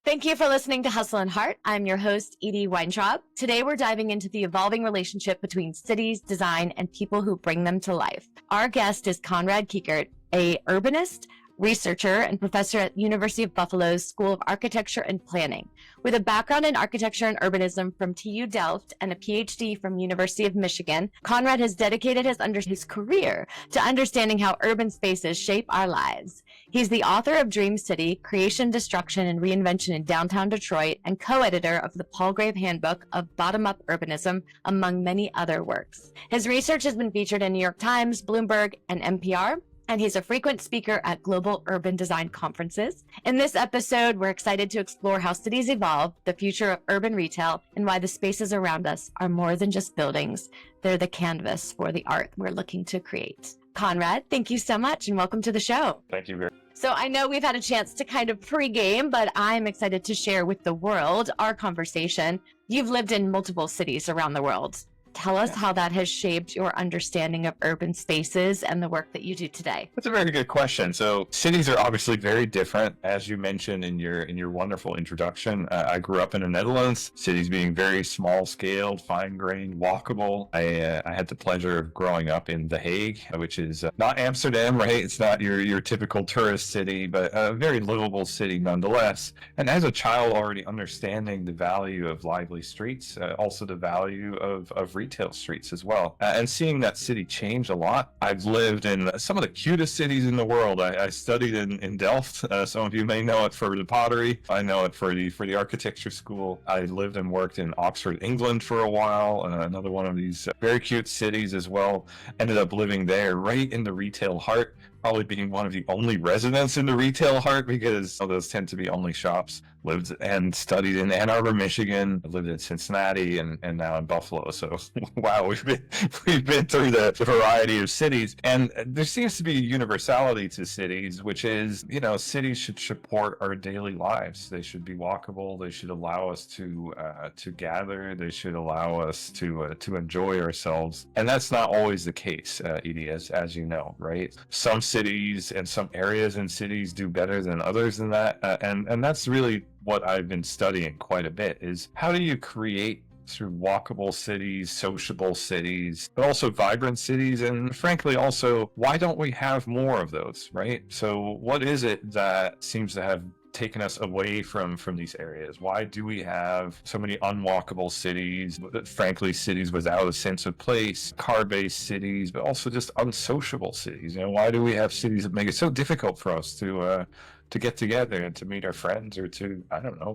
Thank you for listening to Hustle and Heart. I'm your host, Edie Weintraub. Today, we're diving into the evolving relationship between cities, design, and people who bring them to life. Our guest is Conrad Kickert, a urbanist, researcher, and professor at University of Buffalo's School of Architecture and Planning. With a background in architecture and urbanism from TU Delft and a PhD from University of Michigan, Conrad has dedicated his career to understanding how urban spaces shape our lives. He's the author of Dream City, Creation, Destruction, and Reinvention in Downtown Detroit, and co-editor of the Palgrave Handbook of Bottom-Up Urbanism, among many other works. His research has been featured in New York Times, Bloomberg, and NPR, and he's a frequent speaker at global urban design conferences. In this episode, we're excited to explore how cities evolve, the future of urban retail, and why the spaces around us are more than just buildings. They're the canvas for the art we're looking to create. Conrad, thank you so much, and welcome to the show. Thank you very much. So I know we've had a chance to kind of pregame, but I'm excited to share with the world our conversation. You've lived in multiple cities around the world. Tell us how that has shaped your understanding of urban spaces and the work that you do today. That's a very good question. So cities are obviously very different, as you mentioned in your wonderful introduction. I grew up in the Netherlands, cities being very small-scaled, fine-grained, walkable. I had the pleasure of growing up in The Hague, which is not Amsterdam, right? It's not your typical tourist city, but a very livable city nonetheless. And as a child, already understanding the value of lively streets, also the value of retail streets as well, and seeing that city change a lot. I've lived in some of the cutest cities in the world. I studied in Delft. Some of you may know it for the pottery. I know it for the architecture school. I lived and worked in Oxford, England for a while, another one of these very cute cities as well. Ended up living there right in the retail heart, probably being one of the only residents in the retail heart because those tend to be only shops. Lived and studied in Ann Arbor, Michigan. Lived in Cincinnati and now in Buffalo. So wow, we've been through the variety of cities, and there seems to be a universality to cities, which is, cities should support our daily lives. They should be walkable. They should allow us to gather. They should allow us to enjoy ourselves, and that's not always the case, Edie, as you know, right? Some cities and some areas in cities do better than others than that, and that's really what I've been studying quite a bit, is how do you create through walkable cities, sociable cities, but also vibrant cities, and frankly also, why don't we have more of those, right? So what is it that seems to have taken us away from these areas? Why do we have so many unwalkable cities, frankly cities without a sense of place, car-based cities, but also just unsociable cities? Why do we have cities that make it so difficult for us to get together and to meet our friends, or to,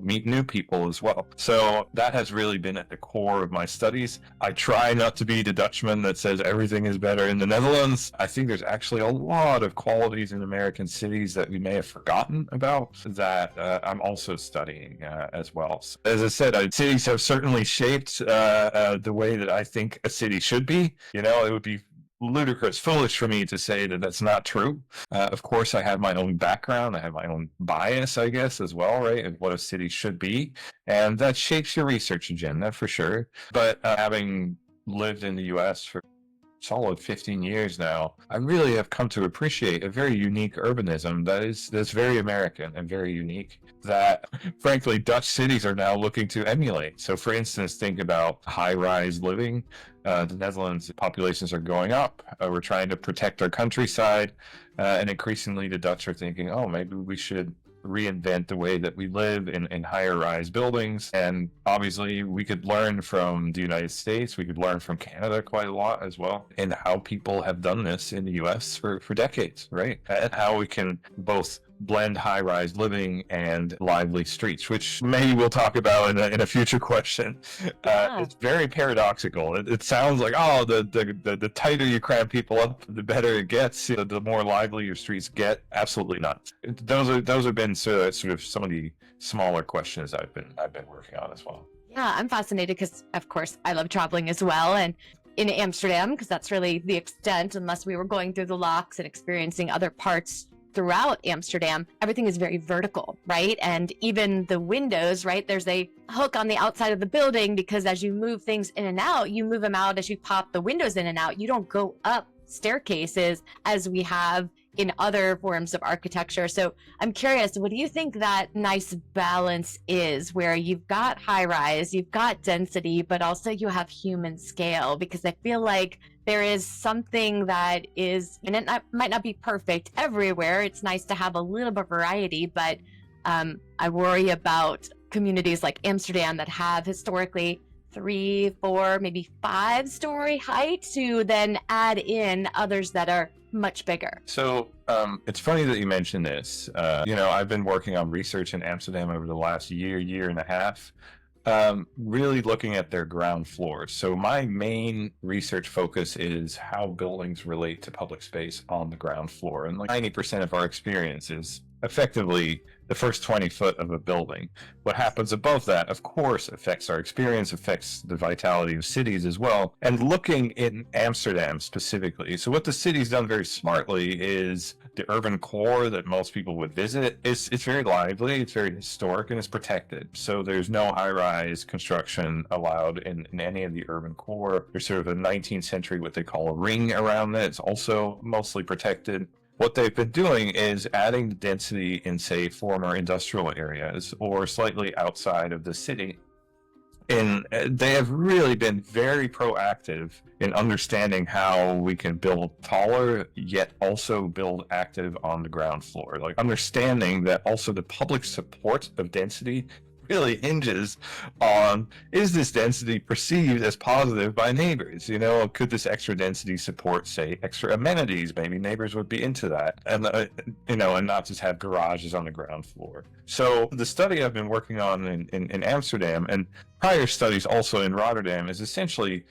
meet new people as well? So that has really been at the core of my studies. I try not to be the Dutchman that says everything is better in the Netherlands. I think there's actually a lot of qualities in American cities that we may have forgotten about that I'm also studying as well. So, as I said, cities have certainly shaped the way that I think a city should be. It would be ludicrous, foolish for me to say that that's not true. Of course, I have my own background. I have my own bias, I guess, as well, right? And what a city should be. And that shapes your research agenda for sure. But having lived in the US for solid 15 years now, I really have come to appreciate a very unique urbanism that's very American and very unique, that frankly Dutch cities are now looking to emulate. So for instance, think about high-rise living. The Netherlands populations are going up. We're trying to protect our countryside, and increasingly the Dutch are thinking, maybe we should reinvent the way that we live in higher rise buildings. And obviously we could learn from the United States, we could learn from Canada quite a lot as well, and how people have done this in the US for decades, right? And how we can both blend high-rise living and lively streets, which maybe we'll talk about in a future question. It's very paradoxical. It sounds like, the tighter you cram people up, the better it gets, the more lively your streets get. Absolutely not. Those have been sort of some of the smaller questions I've been working on as well. Yeah, I'm fascinated because, of course, I love traveling as well, and in Amsterdam, because that's really the extent, unless we were going through the locks and experiencing other parts throughout Amsterdam, everything is very vertical, right? And even the windows, right? There's a hook on the outside of the building because as you move things in and out, you move them out as you pop the windows in and out. You don't go up staircases as we have in other forms of architecture. So I'm curious, what do you think that nice balance is where you've got high rise, you've got density, but also you have human scale? Because I feel like there is something that is, and might not be perfect everywhere. It's nice to have a little bit of variety, but I worry about communities like Amsterdam that have historically 3, 4, maybe 5-story height to then add in others that are much bigger. So it's funny that you mentioned this. I've been working on research in Amsterdam over the last year and a half, really looking at their ground floors. So my main research focus is how buildings relate to public space on the ground floor. And like 90% of our experience is effectively the first 20 foot of a building. What happens above that, of course, affects our experience, affects the vitality of cities as well. And looking in Amsterdam specifically, so what the city's done very smartly is the urban core that most people would visit, it's very lively, it's very historic, and it's protected. So there's no high-rise construction allowed in any of the urban core. There's sort of a 19th century, what they call a ring around it. It's also mostly protected. What they've been doing is adding the density in, say, former industrial areas or slightly outside of the city. And they have really been very proactive in understanding how we can build taller, yet also build active on the ground floor. Like understanding that also the public support of density really hinges on, is this density perceived as positive by neighbors? Could this extra density support, say, extra amenities? Maybe neighbors would be into that, and and not just have garages on the ground floor. So the study I've been working on in Amsterdam, and prior studies also in Rotterdam, is essentially,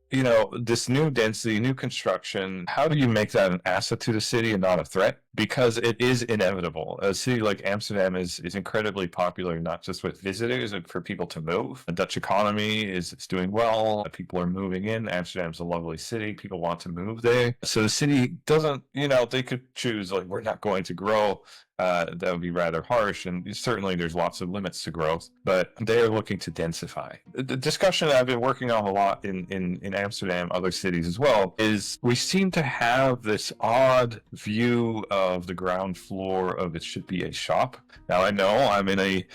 this new density, new construction, how do you make that an asset to the city and not a threat? Because it is inevitable. A city like Amsterdam is incredibly popular, not just with visitors and for people to move. The Dutch economy is doing well. People are moving in. Amsterdam's a lovely city. People want to move there. So the city doesn't, they could choose, like, we're not going to grow. That would be rather harsh, and certainly there's lots of limits to growth, but they are looking to densify. The discussion that I've been working on a lot in Amsterdam, other cities as well, is we seem to have this odd view of the ground floor of it should be a shop. Now, I know I'm in a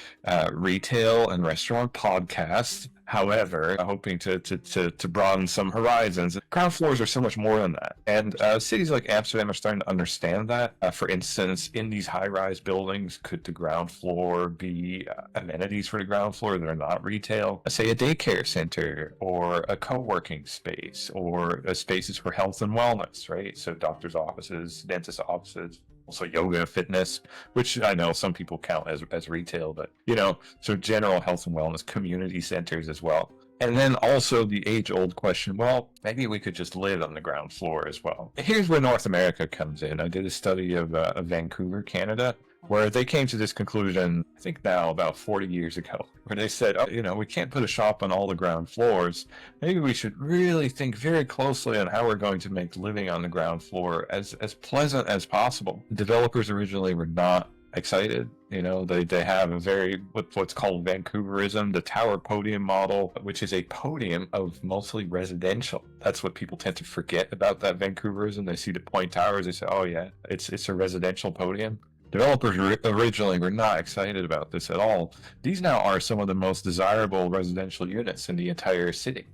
retail and restaurant podcast. However, hoping to broaden some horizons. Ground floors are so much more than that. And cities like Amsterdam are starting to understand that. For instance, in these high-rise buildings, could the ground floor be amenities for the ground floor that are not retail? Say a daycare center or a co-working space or spaces for health and wellness, right? So doctors' offices, dentist offices, also yoga, fitness, which I know some people count as retail, but so general health and wellness, community centers as well. And then also the age-old question, well, maybe we could just live on the ground floor as well. Here's where North America comes in. I did a study of Vancouver, Canada, where they came to this conclusion, I think now about 40 years ago, where they said, we can't put a shop on all the ground floors. Maybe we should really think very closely on how we're going to make living on the ground floor as pleasant as possible. Developers originally were not excited. They have a very, what's called Vancouverism, the tower podium model, which is a podium of mostly residential. That's what people tend to forget about that Vancouverism. They see the point towers, they say, oh yeah, it's a residential podium. Developers originally were not excited about this at all. These now are some of the most desirable residential units in the entire city.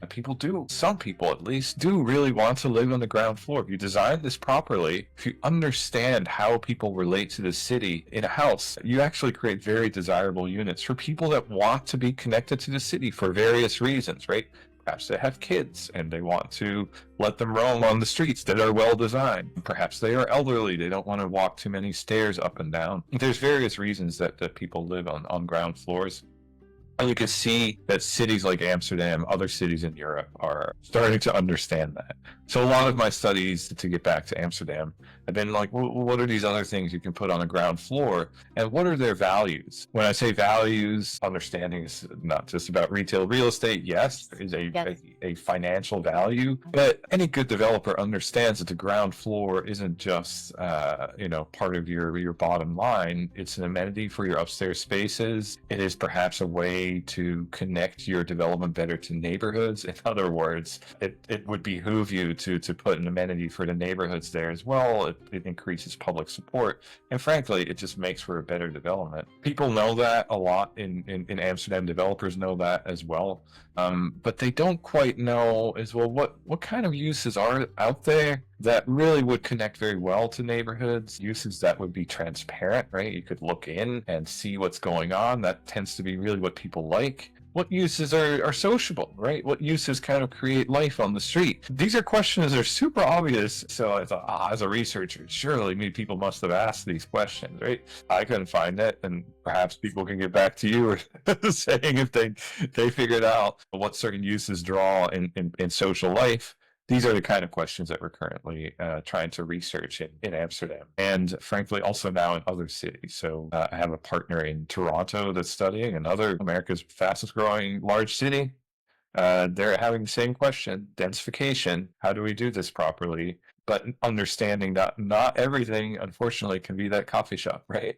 Some people at least, do really want to live on the ground floor. If you design this properly, if you understand how people relate to the city in a house, you actually create very desirable units for people that want to be connected to the city for various reasons, right? Perhaps they have kids and they want to let them roam on the streets that are well designed. Perhaps they are elderly. They don't want to walk too many stairs up and down. There's various reasons that people live on ground floors. And you can see that cities like Amsterdam, other cities in Europe, are starting to understand that. So a lot of my studies, to get back to Amsterdam, have been like, well, what are these other things you can put on the ground floor? And what are their values? When I say values, understanding is not just about retail real estate. Yes, there is a financial value, but any good developer understands that the ground floor isn't just part of your bottom line. It's an amenity for your upstairs spaces. It is perhaps a way way to connect your development better to neighborhoods. In other words, it would behoove you to put an amenity for the neighborhoods there as well. It increases public support. And frankly, it just makes for a better development. People know that a lot in Amsterdam. Developers know that as well. But they don't quite know as well what kind of uses are out there that really would connect very well to neighborhoods, uses that would be transparent, right? You could look in and see what's going on. That tends to be really what people like. What uses are sociable, right? What uses kind of create life on the street? These are questions that are super obvious. So I thought, as a researcher, surely people must have asked these questions, right? I couldn't find it, and perhaps people can get back to you or saying if they figured out what certain uses draw in social life. These are the kind of questions that we're currently trying to research in Amsterdam, and frankly, also now in other cities. So I have a partner in Toronto that's studying, another America's fastest growing large city. They're having the same question, densification. How do we do this properly? But understanding that not everything, unfortunately, can be that coffee shop, right?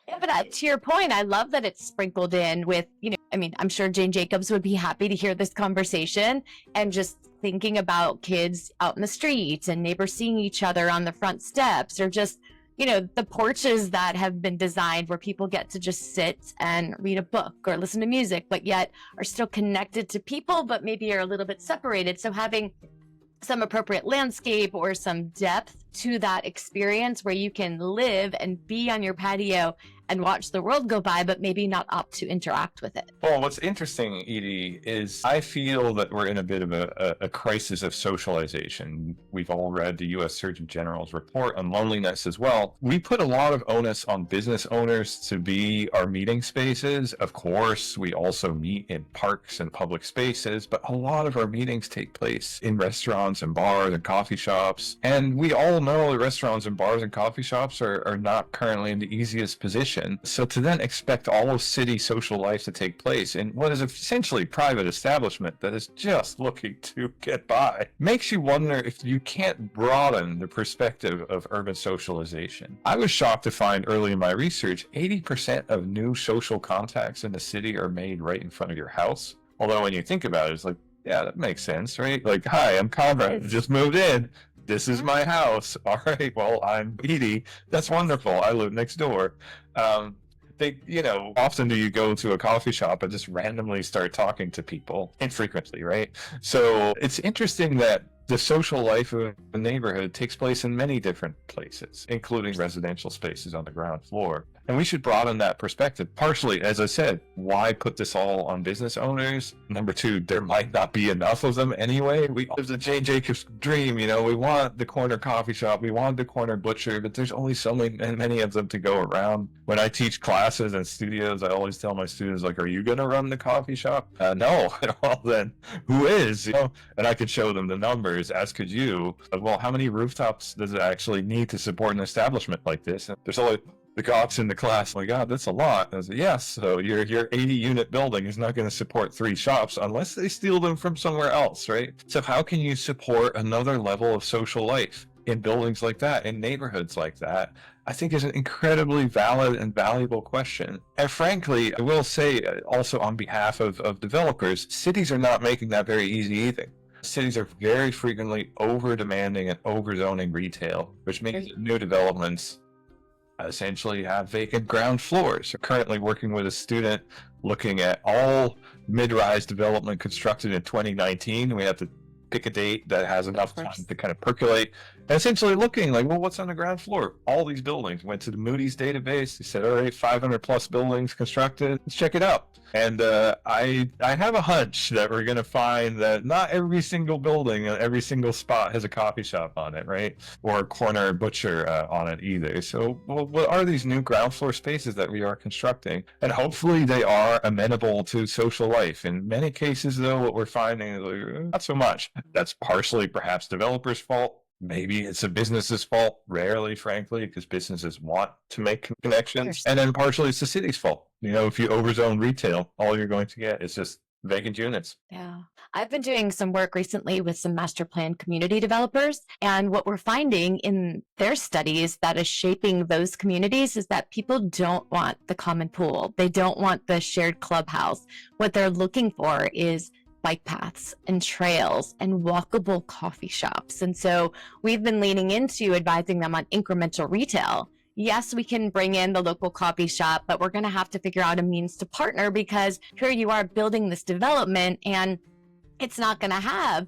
Yeah, but to your point, I love that it's sprinkled in with, I'm sure Jane Jacobs would be happy to hear this conversation, and just thinking about kids out in the streets and neighbors seeing each other on the front steps, or just, the porches that have been designed where people get to just sit and read a book or listen to music, but yet are still connected to people, but maybe are a little bit separated. So having some appropriate landscape or some depth to that experience where you can live and be on your patio and watch the world go by, but maybe not opt to interact with it. Well, what's interesting, Edie, is I feel that we're in a bit of a crisis of socialization. We've all read the U.S. Surgeon General's report on loneliness as well. We put a lot of onus on business owners to be our meeting spaces. Of course, we also meet in parks and public spaces, but a lot of our meetings take place in restaurants and bars and coffee shops. And we all know that restaurants and bars and coffee shops are not currently in the easiest position. So to then expect all of city social life to take place in what is essentially private establishment that is just looking to get by makes you wonder if you can't broaden the perspective of urban socialization. I was shocked to find early in my research, 80% of new social contacts in the city are made right in front of your house. Although when you think about it, it's like, yeah, that makes sense, right? Like, hi, I'm Conrad, just moved in. This is my house. All right, well, I'm Edie. That's wonderful. I live next door. Often do you go to a coffee shop and just randomly start talking to people infrequently, right? So it's interesting that the social life of a neighborhood takes place in many different places, including residential spaces on the ground floor. And we should broaden that perspective. Partially, as I said, why put this all on business owners? Number two, there might not be enough of them anyway. There's a Jane Jacobs dream, we want the corner coffee shop, we want the corner butcher, but there's only so many of them to go around. When I teach classes and studios, I always tell my students, like, are you going to run the coffee shop? No. Well, then who is? And I could show them the numbers, as could you. Well, how many rooftops does it actually need to support an establishment like this? And there's only the gawks in the class, like, God, that's a lot. I said, yes, so your 80-unit building is not going to support 3 shops unless they steal them from somewhere else, right? So how can you support another level of social life in buildings like that, in neighborhoods like that? I think is an incredibly valid and valuable question. And frankly, I will say also on behalf of developers, cities are not making that very easy either. Cities are very frequently over-demanding and over-zoning retail, which means new developments essentially have vacant ground floors. We're currently working with a student looking at all mid-rise development constructed in 2019. We have to pick a date that has enough time to kind of percolate, and essentially looking like, well, what's on the ground floor? All these buildings. Went to the Moody's database. They said, all right, 500 plus buildings constructed. Let's check it out. And I have a hunch that we're going to find that not every single building, every single spot has a coffee shop on it, right? Or a corner butcher on it either. So what are these new ground floor spaces that we are constructing? And hopefully they are amenable to social life. In many cases, though, what we're finding is like, not so much. That's partially perhaps developers' fault. Maybe it's a business's fault, rarely, frankly, because businesses want to make connections. And then partially it's the city's fault. If you overzone retail, all you're going to get is just vacant units. Yeah. I've been doing some work recently with some master plan community developers. And what we're finding in their studies that is shaping those communities is that people don't want the common pool. They don't want the shared clubhouse. What they're looking for is bike paths and trails and walkable coffee shops. And so we've been leaning into advising them on incremental retail. Yes, we can bring in the local coffee shop, but we're going to have to figure out a means to partner, because here you are building this development and it's not going to have,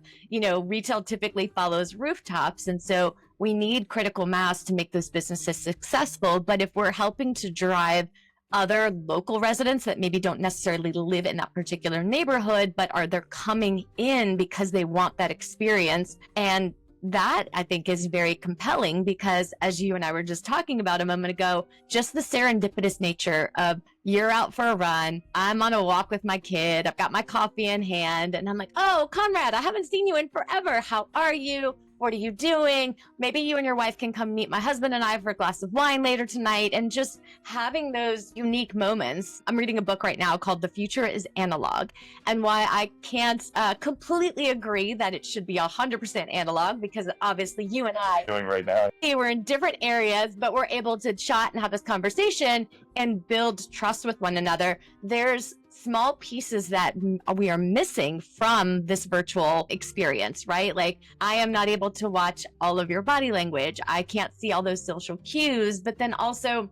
retail typically follows rooftops. And so we need critical mass to make those businesses successful. But if we're helping to drive other local residents that maybe don't necessarily live in that particular neighborhood, but they're coming in because they want that experience. And that, I think, is very compelling, because as you and I were just talking about a moment ago, just the serendipitous nature of you're out for a run, I'm on a walk with my kid, I've got my coffee in hand, and I'm like, oh, Conrad, I haven't seen you in forever. How are you? What are you doing? Maybe you and your wife can come meet my husband and I for a glass of wine later tonight. And just having those unique moments. I'm reading a book right now called The Future is Analog, and why I can't completely agree that it should be 100% analog, because obviously you and I Doing right now. we're in different areas, but we're able to chat and have this conversation and build trust with one another. There's small pieces that we are missing from this virtual experience, right? Like, I am not able to watch all of your body language. I can't see all those social cues, but then also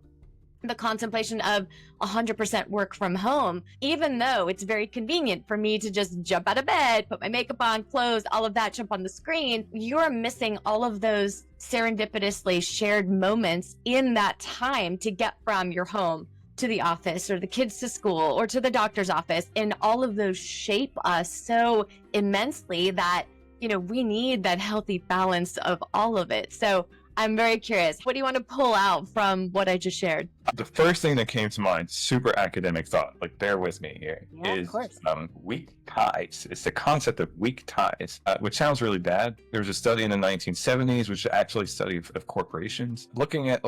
the contemplation of 100% work from home, even though it's very convenient for me to just jump out of bed, put my makeup on, clothes, all of that, jump on the screen, you're missing all of those serendipitously shared moments in that time to get from your home to the office, or the kids to school, or to the doctor's office. And all of those shape us so immensely that, we need that healthy balance of all of it. So I'm very curious, what do you want to pull out from what I just shared? The first thing that came to mind, super academic thought, like bear with me here, Yeah, of is course. weak ties. It's the concept of weak ties, which sounds really bad. There was a study in the 1970s, which actually study of corporations, looking at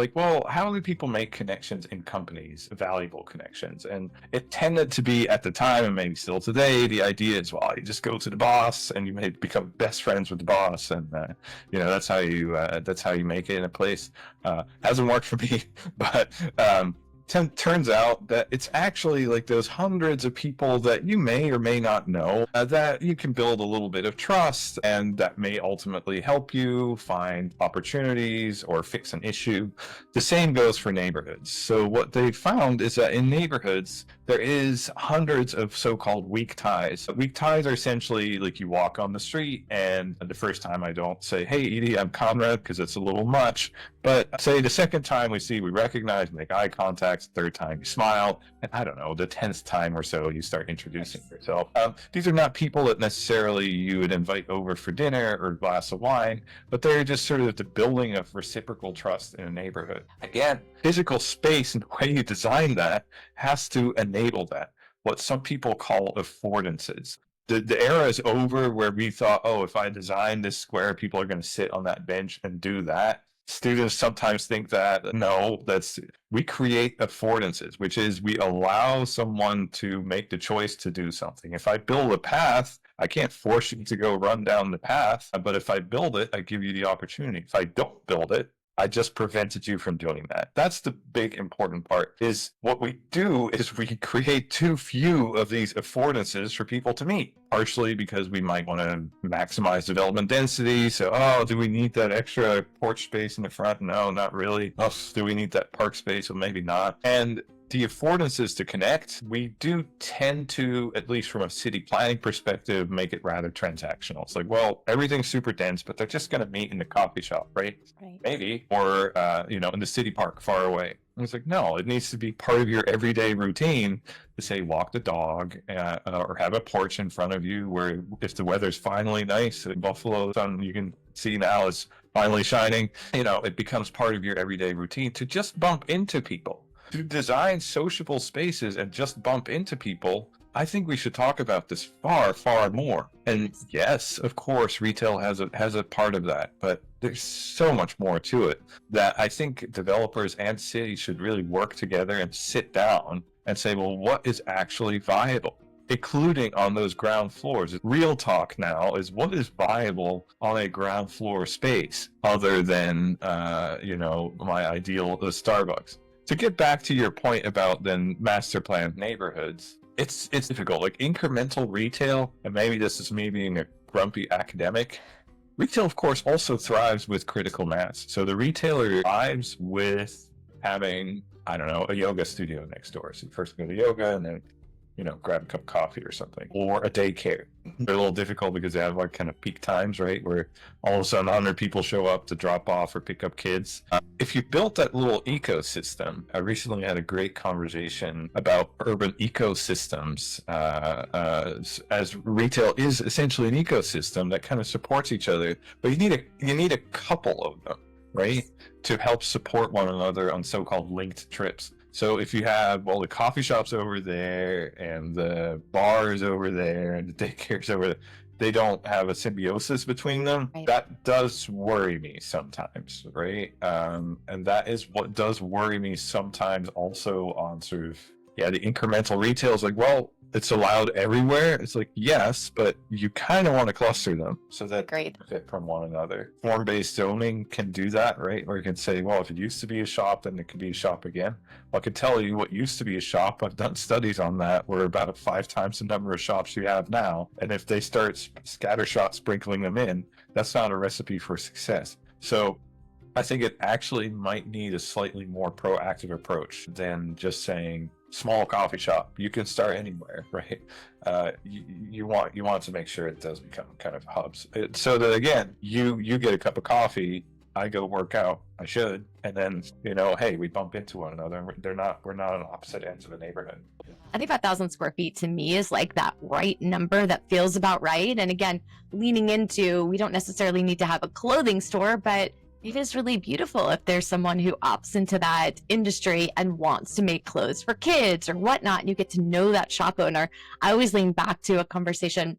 how do people make connections in companies, valuable connections? And it tended to be, at the time, and maybe still today, the idea is, you just go to the boss and you may become best friends with the boss, and that's how you make it in a place. Hasn't worked for me, but turns out that it's actually like those hundreds of people that you may or may not know, that you can build a little bit of trust, and that may ultimately help you find opportunities or fix an issue. The same goes for neighborhoods. So what they found is that in neighborhoods, there is hundreds of so-called weak ties. Weak ties are essentially like you walk on the street, and the first time I don't say, hey, Edie, I'm Conrad, because it's a little much. But say the second time we recognize, make eye contact, third time you smile, and I don't know, the 10th time or so you start introducing yourself. These are not people that necessarily you would invite over for dinner or a glass of wine, but they're just sort of the building of reciprocal trust in a neighborhood. Again, physical space and the way you design that has to enable that, what some people call affordances. The era is over where we thought, if I design this square, people are going to sit on that bench and do that. Students sometimes think that, no, we create affordances, which is we allow someone to make the choice to do something. If I build a path, I can't force you to go run down the path, but if I build it, I give you the opportunity. If I don't build it, I just prevented you from doing that. That's the big important part, is what we do is we create too few of these affordances for people to meet, partially because we might want to maximize development density. So, do we need that extra porch space in the front? No, not really. Do we need that park space? Well, maybe not. And the affordances to connect, we do tend to, at least from a city planning perspective, make it rather transactional. It's like, everything's super dense, but they're just going to meet in the coffee shop, right? Maybe. Or, in the city park far away. And it's like, no, it needs to be part of your everyday routine to say, walk the dog, or have a porch in front of you where if the weather's finally nice, the Buffalo sun you can see now is finally shining, it becomes part of your everyday routine to just bump into people. To design sociable spaces and just bump into people, I think we should talk about this far, far more. And yes, of course, retail has a part of that, but there's so much more to it that I think developers and cities should really work together and sit down and say, what is actually viable? including on those ground floors. Real talk now is what is viable on a ground floor space other than, my ideal Starbucks. To get back to your point about then master planned neighborhoods, it's difficult. Like incremental retail, and maybe this is me being a grumpy academic, retail, of course, also thrives with critical mass. So the retailer thrives with having, I don't know, a yoga studio next door. So you first go to yoga and then, grab a cup of coffee or something. Or a daycare. They're a little difficult because they have like kind of peak times, right? Where all of a sudden 100 people show up to drop off or pick up kids. If you built that little ecosystem, I recently had a great conversation about urban ecosystems, as retail is essentially an ecosystem that kind of supports each other, but you need a couple of them, right? To help support one another on so-called linked trips. So if you have, the coffee shop's over there and the bar's over there and the daycare's over there, they don't have a symbiosis between them. Right. That does worry me sometimes, right? And that is what does worry me sometimes also on sort of, the incremental retail is like, it's allowed everywhere. It's like, yes, but you kind of want to cluster them so that they fit from one another. Form-based zoning can do that, right? Or you can say, if it used to be a shop, then it can be a shop again. I can tell you what used to be a shop. I've done studies on that. We're about 5 times the number of shops you have now. And if they start scattershot sprinkling them in, that's not a recipe for success. So I think it actually might need a slightly more proactive approach than just saying, small coffee shop, you can start anywhere, right? You want to make sure it does become kind of hubs, so that again, you get a cup of coffee, I go work out, I should, and then hey, we bump into one another. We're not on opposite ends of the neighborhood. I think 5,000 square feet to me is like that right number that feels about right. And again, leaning into, we don't necessarily need to have a clothing store, but it is really beautiful if there's someone who opts into that industry and wants to make clothes for kids or whatnot, and you get to know that shop owner. I always lean back to a conversation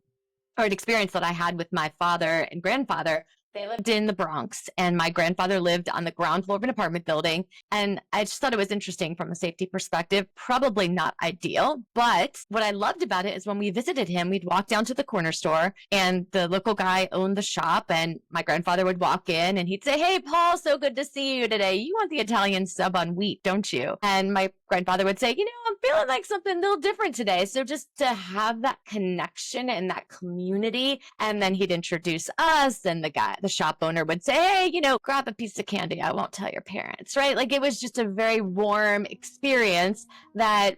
or an experience that I had with my father and grandfather. They lived in the Bronx, and my grandfather lived on the ground floor of an apartment building. And I just thought it was interesting from a safety perspective, probably not ideal. But what I loved about it is when we visited him, we'd walk down to the corner store, and the local guy owned the shop. And my grandfather would walk in and he'd say, "Hey, Paul, so good to see you today. You want the Italian sub on wheat, don't you?" And my grandfather would say, "I'm feeling like something a little different today." So just to have that connection and that community. And then he'd introduce us, and the shop owner would say, "Hey, grab a piece of candy. I won't tell your parents," right? Like it was just a very warm experience that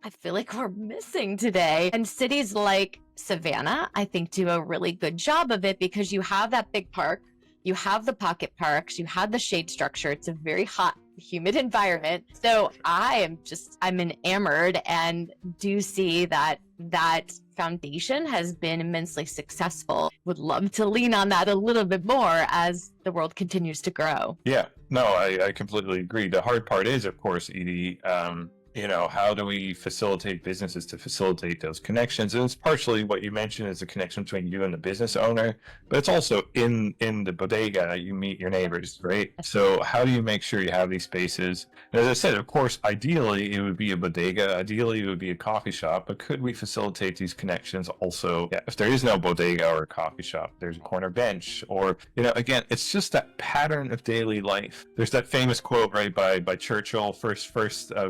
I feel like we're missing today. And cities like Savannah, I think, do a really good job of it because you have that big park, you have the pocket parks, you have the shade structure. It's a very hot, humid environment. So I'm enamored and do see that foundation has been immensely successful. Would love to lean on that a little bit more as the world continues to grow. Yeah, no, I completely agree. The hard part is, of course, Edie, how do we facilitate businesses to facilitate those connections? And it's partially what you mentioned is the connection between you and the business owner, but it's also in the bodega, you meet your neighbors, right? So how do you make sure you have these spaces? And as I said, of course, ideally it would be a bodega, ideally it would be a coffee shop, but could we facilitate these connections also? Yeah, if there is no bodega or a coffee shop, there's a corner bench, or, again, it's just that pattern of daily life. There's that famous quote, right, by Churchill, first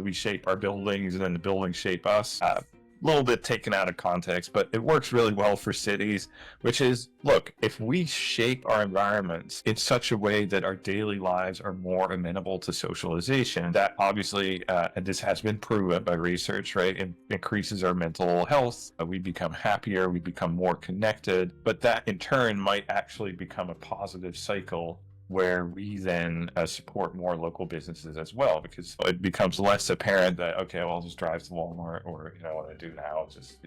we shape our buildings and then the buildings shape us. A little bit taken out of context, but it works really well for cities, which is, look, if we shape our environments in such a way that our daily lives are more amenable to socialization, that obviously, and this has been proven by research, right, it increases our mental health, we become happier, we become more connected, but that in turn might actually become a positive cycle where we then support more local businesses as well, because it becomes less apparent that, okay, well, I'll just drive to Walmart, or what I do now, just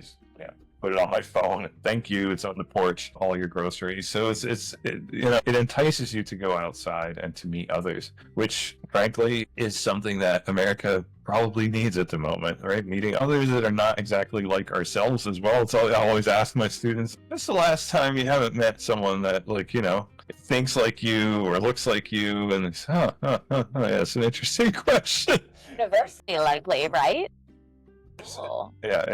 put it on my phone. Thank you. It's on the porch, all your groceries. So it entices you to go outside and to meet others, which frankly is something that America probably needs at the moment, right? Meeting others that are not exactly like ourselves as well. It's all I always ask my students, when's the last time you haven't met someone that thinks like you or looks like you? And it's, that's an interesting question. University likely, right? Yeah,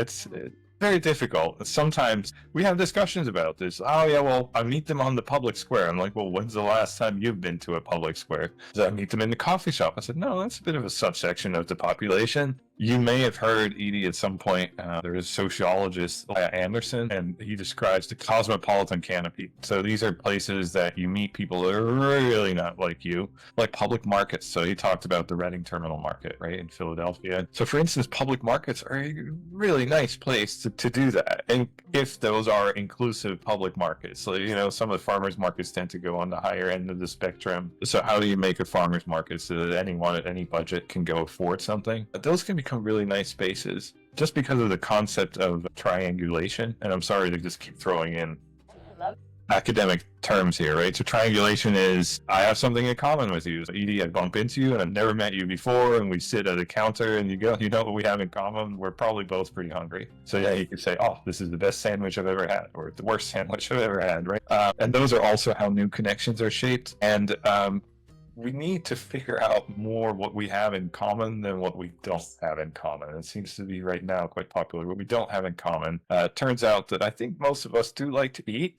Very difficult. Sometimes we have discussions about this. Oh yeah, well, I meet them on the public square. I'm like, well, when's the last time you've been to a public square? Did I meet them in the coffee shop? I said, no, that's a bit of a subsection of the population. You may have heard, Edie, at some point, there is a sociologist, Anderson, and he describes the cosmopolitan canopy. So these are places that you meet people that are really not like you, like public markets. So he talked about the Reading Terminal Market, right, in Philadelphia. So for instance, public markets are a really nice place to do that. And if those are inclusive public markets, so, some of the farmers markets tend to go on the higher end of the spectrum. So how do you make a farmers market so that anyone at any budget can go afford something? Those can become really nice spaces just because of the concept of triangulation. And I'm sorry to just keep throwing in academic terms here, right? So triangulation is, I have something in common with you. So Edie, I bump into you and I've never met you before, and we sit at a counter and you go, you know what we have in common? We're probably both pretty hungry. So yeah, you could say, oh, this is the best sandwich I've ever had, or the worst sandwich I've ever had, right? And those are also how new connections are shaped. And we need to figure out more what we have in common than what we don't have in common. It seems to be right now quite popular. What we don't have in common. Turns out that I think most of us do like to eat.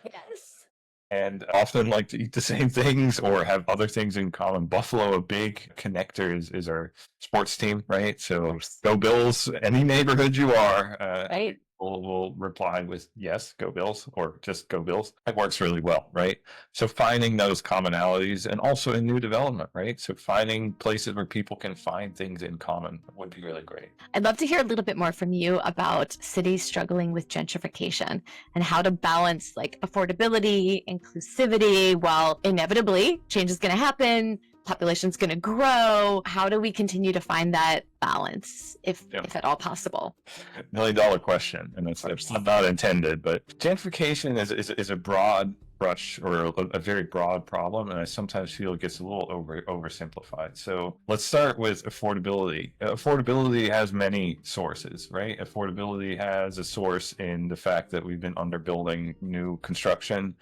Yes. And often like to eat the same things or have other things in common. Buffalo, a big connector is our sports team, right? So go Bills, any neighborhood you are. Right. Will reply with yes, go Bills, or just go Bills. It works really well, right? So finding those commonalities, and also in new development, right? So finding places where people can find things in common would be really great. I'd love to hear a little bit more from you about cities struggling with gentrification and how to balance like affordability, inclusivity, while inevitably change is going to happen, population's going to grow. How do we continue to find that balance, if at all possible? $1 million question, and that's not intended, but gentrification is a broad brush, or a very broad problem, and I sometimes feel it gets a little oversimplified. So let's start with affordability. Affordability has many sources, right? Affordability has a source in the fact that we've been underbuilding new construction.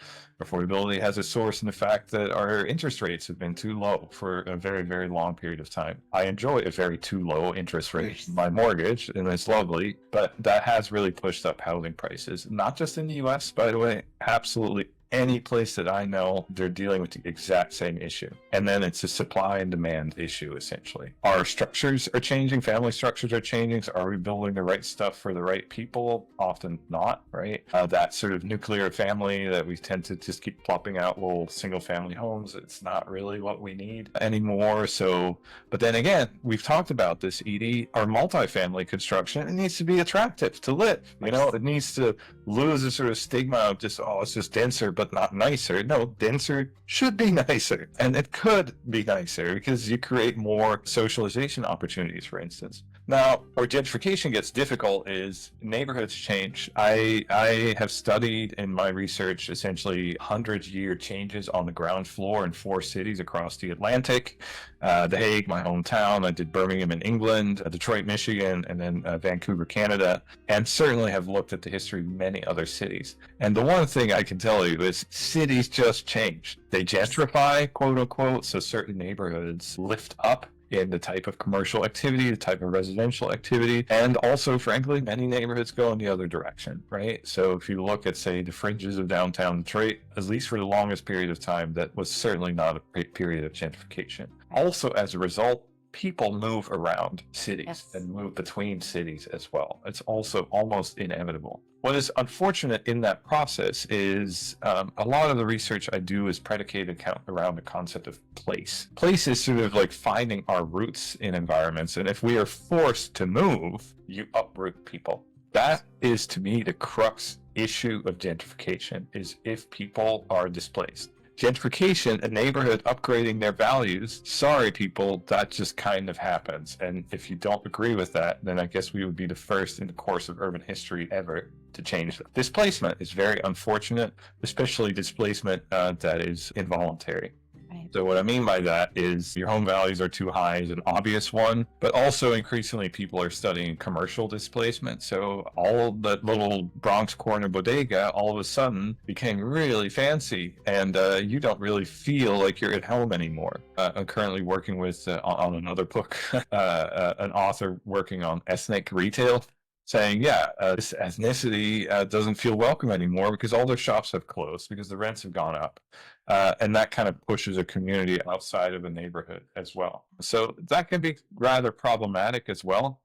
Affordability has a source in the fact that our interest rates have been too low for a very, very long period of time. I enjoy a very too low interest rate in my mortgage, and it's lovely, but that has really pushed up housing prices, not just in the US, by the way, absolutely any place that I know, they're dealing with the exact same issue. And then it's a supply and demand issue, essentially. Our structures are changing, family structures are changing. So are we building the right stuff for the right people? Often not, right? That sort of nuclear family that we tend to just keep plopping out little single family homes, it's not really what we need anymore. So, but then again, we've talked about this, Edie, our multifamily construction, it needs to be attractive to live. It needs to lose the sort of stigma of just, oh, it's just denser, but not nicer. No, denser should be nicer, and it could be nicer because you create more socialization opportunities, for instance. Now, where gentrification gets difficult is neighborhoods change. I have studied in my research essentially 100-year changes on the ground floor in 4 cities across the Atlantic. The Hague, my hometown. I did Birmingham in England, Detroit, Michigan, and then Vancouver, Canada, and certainly have looked at the history of many other cities. And the one thing I can tell you is cities just change. They gentrify, quote unquote, so certain neighborhoods lift up in the type of commercial activity, the type of residential activity, and also, frankly, many neighborhoods go in the other direction, right? So if you look at, say, the fringes of downtown Detroit, at least for the longest period of time, that was certainly not a period of gentrification. Also, as a result, people move around cities and move between cities as well. It's also almost inevitable. What is unfortunate in that process is a lot of the research I do is predicated around the concept of place. Place is sort of like finding our roots in environments, and if we are forced to move, you uproot people. That is, to me, the crux issue of gentrification, is if people are displaced. Gentrification, a neighborhood upgrading their values, sorry people, that just kind of happens. And if you don't agree with that, then I guess we would be the first in the course of urban history ever to change that. Displacement is very unfortunate, especially displacement that is involuntary. Right. So what I mean by that is your home values are too high is an obvious one, but also increasingly people are studying commercial displacement. So all that little Bronx corner bodega all of a sudden became really fancy, and you don't really feel like you're at home anymore. I'm currently working with, on another book, an author working on ethnic retail. saying, yeah, this ethnicity doesn't feel welcome anymore because all their shops have closed because the rents have gone up. And that kind of pushes a community outside of a neighborhood as well. So that can be rather problematic as well.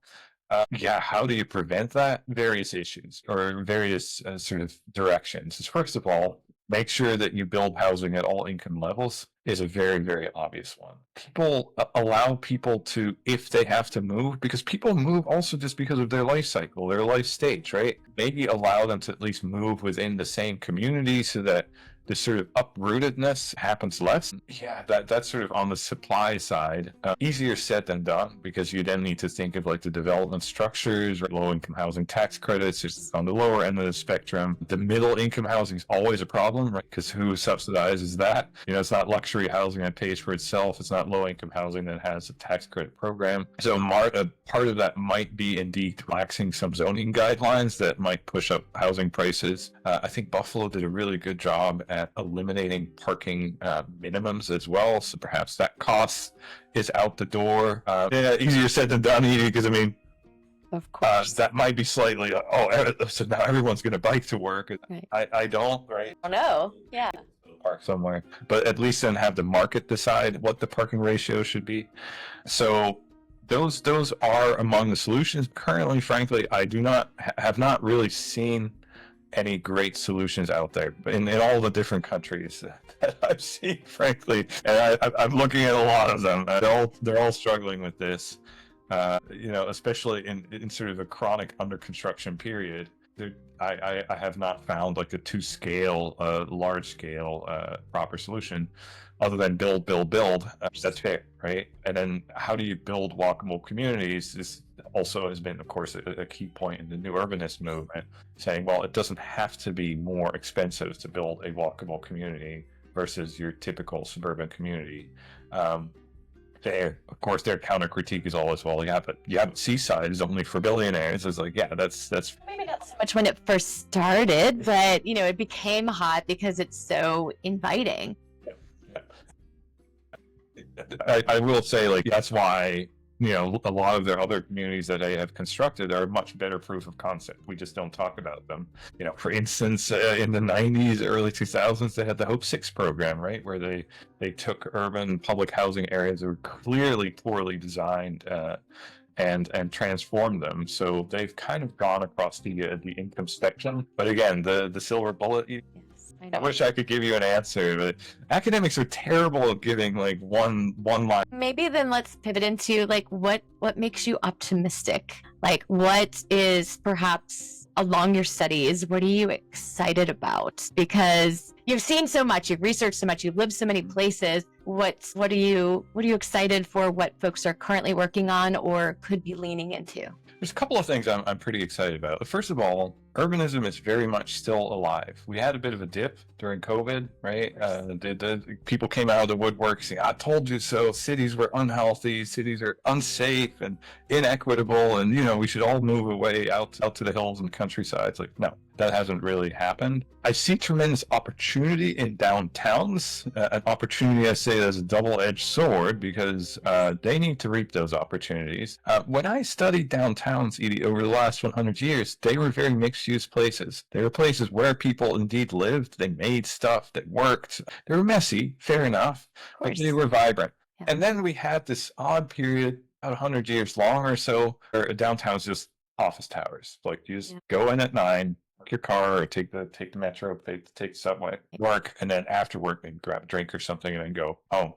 Yeah, how do you prevent that? Various issues or various sort of directions. First of all, make sure that you build housing at all income levels is a very, very obvious one. People allow people to, if they have to move, because people move also just because of their life cycle, their life stage, right? Maybe allow them to at least move within the same community so that the sort of uprootedness happens less. Yeah, that's sort of on the supply side. Easier said than done, because you then need to think of like the development structures, or low-income housing tax credits is on the lower end of the spectrum. The middle-income housing is always a problem, right? Because who subsidizes that? It's not luxury housing that pays for itself. It's not low-income housing that has a tax credit program. So part of that might be indeed relaxing some zoning guidelines that might push up housing prices. I think Buffalo did a really good job at eliminating parking minimums as well. So perhaps that cost is out the door. Yeah, easier said than done, Edie, because I mean, of course, that might be slightly, so now everyone's going to bike to work. Right. I don't, right? Oh, no. Yeah. Park somewhere, but at least then have the market decide what the parking ratio should be. So those are among the solutions. Currently, frankly, I have not really seen any great solutions out there in all the different countries that I've seen, frankly, and I'm looking at a lot of them. They're all struggling with this, especially in sort of a chronic under construction period. I have not found like a large scale proper solution other than build. That's fair, right? And then how do you build walkable communities? This also has been, of course, a key point in the new urbanist movement, saying, well, it doesn't have to be more expensive to build a walkable community versus your typical suburban community. Of course, their counter critique is always, well, but Seaside is only for billionaires. It's like, yeah, that's maybe not so much when it first started, but it became hot because it's so inviting. I will say, like, that's why a lot of their other communities that they have constructed are much better proof of concept. We just don't talk about them. For instance, in the 90s, early 2000s, they had the Hope 6 program, right, where they took urban public housing areas that were clearly poorly designed and transformed them. So they've kind of gone across the income spectrum. But again, the silver bullet. I wish I could give you an answer, but academics are terrible at giving like one line. Maybe then let's pivot into like what makes you optimistic? Like what is perhaps along your studies, what are you excited about? Because you've seen so much, you've researched so much, you've lived so many places. What are you excited for? What folks are currently working on or could be leaning into? There's a couple of things I'm pretty excited about. First of all, urbanism is very much still alive. We had a bit of a dip during COVID, right? The people came out of the woodwork saying, I told you so. Cities were unhealthy. Cities are unsafe and inequitable. And, we should all move away out to the hills and countryside. It's like, no, that hasn't really happened. I see tremendous opportunity in downtowns. An opportunity, I say, as a double-edged sword because they need to reap those opportunities. When I studied downtowns, Edie, over the last 100 years, they were very mixed-use places. They were places where people indeed lived. They made stuff that worked. They were messy, fair enough, but they were vibrant. Yeah. And then we had this odd period, about 100 years long or so, where downtown's just office towers. Like you just go in at 9, park your car, or take the metro, take the subway, work, and then after work, maybe grab a drink or something, and then go home.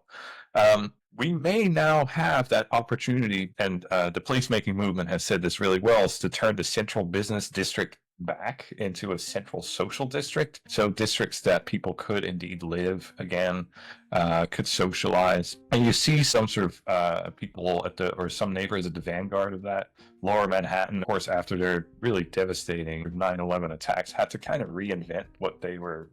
We may now have that opportunity, and the placemaking movement has said this really well, is to turn the central business district back into a central social district. So districts that people could indeed live again, could socialize. And you see some sort of people or some neighbors at the vanguard of that. Lower Manhattan, of course, after their really devastating 9/11 attacks, had to kind of reinvent what they were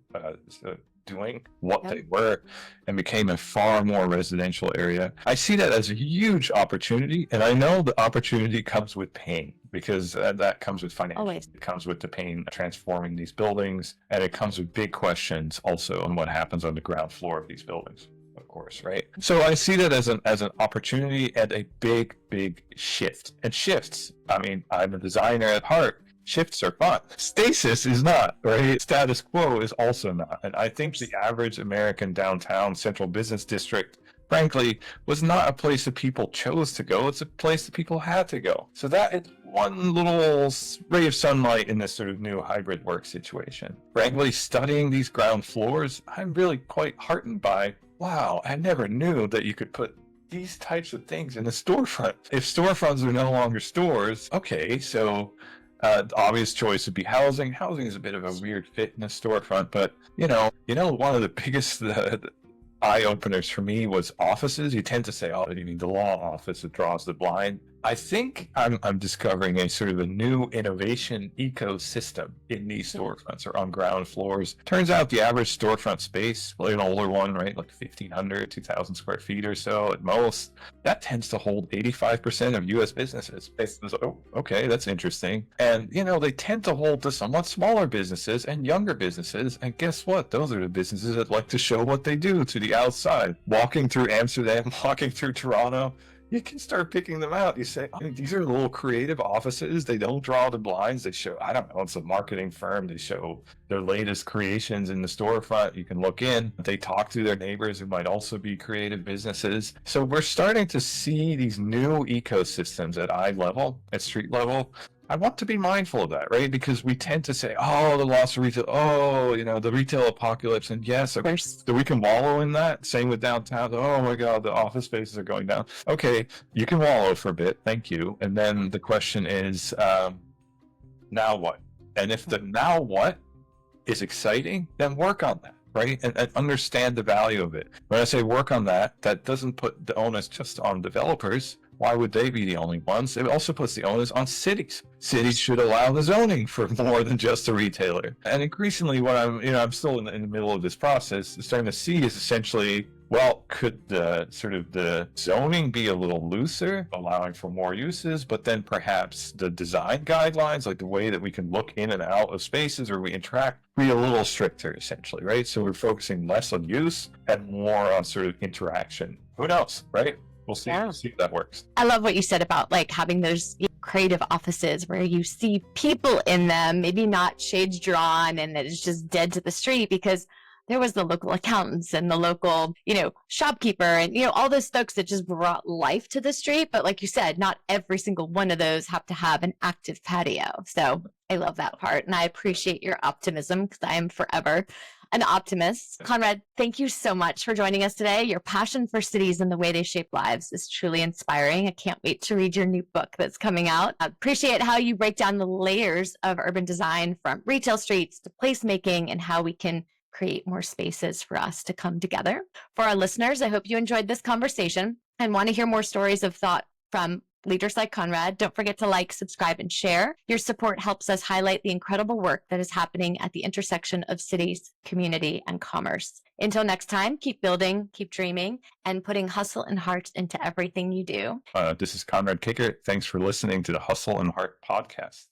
doing, they were, and became a far more residential area. I see that as a huge opportunity, and I know the opportunity comes with pain, because that comes with financial. Always. It comes with the pain of transforming these buildings, and it comes with big questions also on what happens on the ground floor of these buildings. course, right? So I see that as an opportunity and a big, big shift. And shifts, I mean, I'm a designer at heart. Shifts are fun. Stasis is not, right? Status quo is also not. And I think the average American downtown central business district, frankly, was not a place that people chose to go. It's a place that people had to go. So that is one little ray of sunlight in this sort of new hybrid work situation. Frankly, studying these ground floors, I'm really quite heartened by, wow, I never knew that you could put these types of things in a storefront. If storefronts are no longer stores, okay, so the obvious choice would be housing. Housing is a bit of a weird fit in a storefront, but one of the biggest eye openers for me was offices. You tend to say, "Oh, you need the law office that draws the blind." I think I'm discovering a sort of a new innovation ecosystem in these storefronts or on ground floors. Turns out the average storefront space, well, an older one, right, like 1,500, 2,000 square feet or so at most, that tends to hold 85% of U.S. businesses. Oh, okay, that's interesting. And, they tend to hold the somewhat smaller businesses and younger businesses. And guess what? Those are the businesses that like to show what they do to the outside. Walking through Amsterdam, walking through Toronto, you can start picking them out. You say, these are little creative offices. They don't draw the blinds. They show, I don't know, it's a marketing firm. They show their latest creations in the storefront. You can look in. They talk to their neighbors who might also be creative businesses. So we're starting to see these new ecosystems at eye level, at street level. I want to be mindful of that, right? Because we tend to say, oh, the loss of retail, the retail apocalypse. And yes, so we can wallow in that. Same with downtown. Oh my God, the office spaces are going down. Okay, you can wallow for a bit. Thank you. And then the question is, now what? And if the now what is exciting, then work on that, right? And understand the value of it. When I say work on that, that doesn't put the onus just on developers. Why would they be the only ones? It also puts the onus on cities. Cities should allow the zoning for more than just a retailer. And increasingly, what I'm still in the middle of this process, starting to see is essentially, well, could the zoning be a little looser, allowing for more uses, but then perhaps the design guidelines, like the way that we can look in and out of spaces or we interact, be a little stricter, essentially, right? So we're focusing less on use and more on sort of interaction. Who knows, right? We'll see. Yeah. We'll see if that works. I love what you said about like having those creative offices where you see people in them, maybe not shades drawn and that it's just dead to the street, because there was the local accountants and the local, shopkeeper and, all those folks that just brought life to the street. But like you said, not every single one of those have to have an active patio. So I love that part. And I appreciate your optimism because I am forever an optimist. Conrad, thank you so much for joining us today. Your passion for cities and the way they shape lives is truly inspiring. I can't wait to read your new book that's coming out. I appreciate how you break down the layers of urban design from retail streets to placemaking and how we can create more spaces for us to come together. For our listeners, I hope you enjoyed this conversation and want to hear more stories of thought from leaders like Conrad. Don't forget to like, subscribe, and share. Your support helps us highlight the incredible work that is happening at the intersection of cities, community, and commerce. Until next time, keep building, keep dreaming, and putting hustle and heart into everything you do. This is Conrad Kickert. Thanks for listening to the Hustle and Heart podcast.